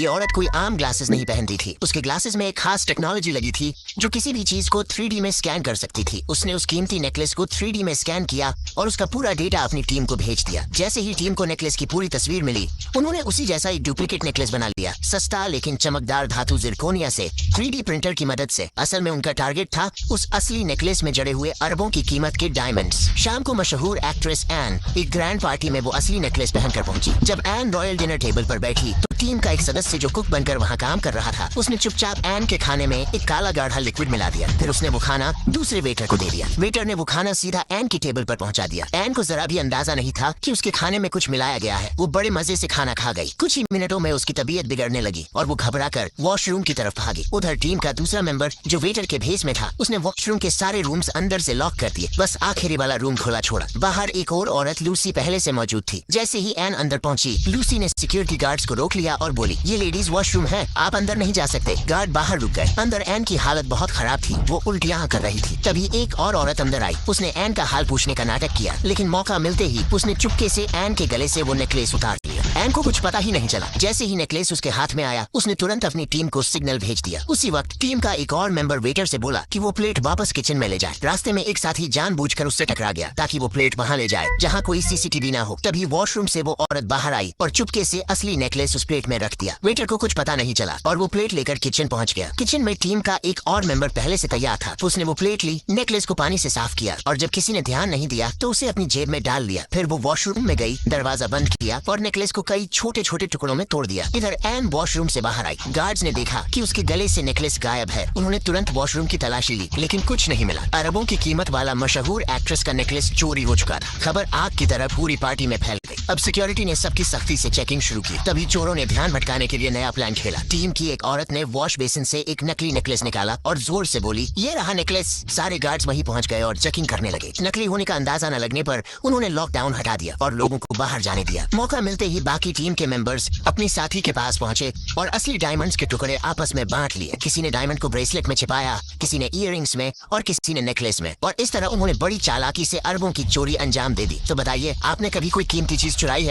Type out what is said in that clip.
ये औरत कोई आम ग्लासेस नहीं पहनती थी। उसके ग्लासेस में एक खास टेक्नोलॉजी लगी थी जो किसी भी चीज को 3D में स्कैन कर सकती थी। उसने उस कीमती नेकलेस को 3D में स्कैन किया और उसका पूरा डेटा अपनी टीम को भेज दिया। जैसे ही टीम को नेकलेस की पूरी तस्वीर मिली, उन्होंने उसी जैसा एक डुप्लीकेट नेकलेस बना लिया, सस्ता लेकिन चमकदार धातु जिरकोनिया से 3D प्रिंटर की मदद से। असल में उनका टारगेट था उस असली नेकलेस में जड़े हुए अरबों की कीमत के डायमंड्स। शाम को मशहूर एक्ट्रेस एन एक ग्रैंड पार्टी में वो असली नेकलेस पहनकर पहुंची। जब एन रॉयल डिनर टेबल पर बैठी तो टीम का एक सदस्य जो कुक बनकर वहाँ काम कर रहा था, उसने चुपचाप एन के खाने में एक काला गाढ़ा लिक्विड मिला दिया। फिर उसने वो खाना दूसरे वेटर को दे दिया। वेटर ने वो खाना सीधा एन की टेबल पर पहुंचा दिया। एन को जरा भी अंदाजा नहीं था कि उसके खाने में कुछ मिलाया गया है। वो बड़े मजे से खाना खा गई। कुछ ही मिनटों में उसकी तबीयत बिगड़ने लगी और वो घबराकर वॉशरूम की तरफ भागी। उधर टीम का दूसरा मेंबर जो वेटर के भेस में था, उसने वॉशरूम के सारे रूम्स अंदर से लॉक कर दिए, बस आखिरी वाला रूम खुला छोड़ा। बाहर एक और औरत लूसी पहले से मौजूद थी। जैसे ही एन अंदर पहुंची, लूसी ने सिक्योरिटी गार्ड्स को रोक लिया और बोली, ये लेडीज वॉशरूम है, आप अंदर नहीं जा सकते। गार्ड बाहर रुक गए। अंदर एन की हालत बहुत खराब थी, वो उल्टियां कर रही थी। तभी एक और औरत अंदर आई। उसने एन का हाल पूछने का नाटक किया, लेकिन मौका मिलते ही उसने चुपके से एन के गले से वो नेकलेस उतार लिया। एन को कुछ पता ही नहीं चला। जैसे ही नेकलेस उसके हाथ में आया, उसने तुरंत अपनी टीम को सिग्नल भेज दिया। उसी वक्त टीम का एक और मेंबर वेटर से बोला कि वो प्लेट वापस किचन में ले जाए। रास्ते में एक साथी जानबूझकर उससे टकरा गया ताकि वो प्लेट वहाँ ले जाए जहाँ कोई सीसीटीवी ना हो। तभी वॉशरूम से वो औरत बाहर आई और चुपके से असली नेकलेस उस प्लेट में रख दिया। वेटर को कुछ पता नहीं चला और वो प्लेट लेकर किचन पहुंच गया। किचन में टीम का एक और मेंबर पहले से तैयार था। उसने वो प्लेट ली, नेकलेस को पानी से साफ किया और जब किसी ने ध्यान नहीं दिया तो उसे अपनी जेब में डाल लिया। फिर वो वॉशरूम में गई, दरवाजा बंद किया और नेकलेस को कई छोटे छोटे टुकड़ों में तोड़ दिया। इधर एन वॉशरूम से बाहर आई। गार्ड्स ने देखा कि उसके गले से नेकलेस गायब है। उन्होंने तुरंत वॉशरूम की तलाशी ली, लेकिन कुछ नहीं मिला। अरबों की कीमत वाला मशहूर एक्ट्रेस का नेकलेस चोरी हो चुका था। खबर आग की तरह पूरी पार्टी में फैल गई। अब सिक्योरिटी ने सबकी सख्ती से चेकिंग शुरू की। तभी चोरों ने ध्यान भटकाने के लिए नया प्लान खेला। टीम की एक औरत ने वॉश बेसिन से एक नकली नेकलेस निकाला और जोर से बोली, ये रहा नेकलेस। सारे गार्ड्स वहीं पहुंच गए और चेकिंग करने लगे। नकली होने का अंदाजा न लगने पर उन्होंने लॉकडाउन हटा दिया और लोगों को बाहर जाने दिया। मौका मिलते ही बाकी टीम के मेंबर्स अपनी साथी के पास पहुंचे और असली डायमंड्स के टुकड़े आपस में बांट लिए। किसी ने डायमंड को ब्रेसलेट में छिपाया, किसी ने ईयरिंग्स में और किसी ने नेकलेस में। और इस तरह उन्होंने बड़ी चालाकी से अरबों की चोरी अंजाम दे दी। तो बताइए, आपने कभी कोई कीमती चीज चुराई है?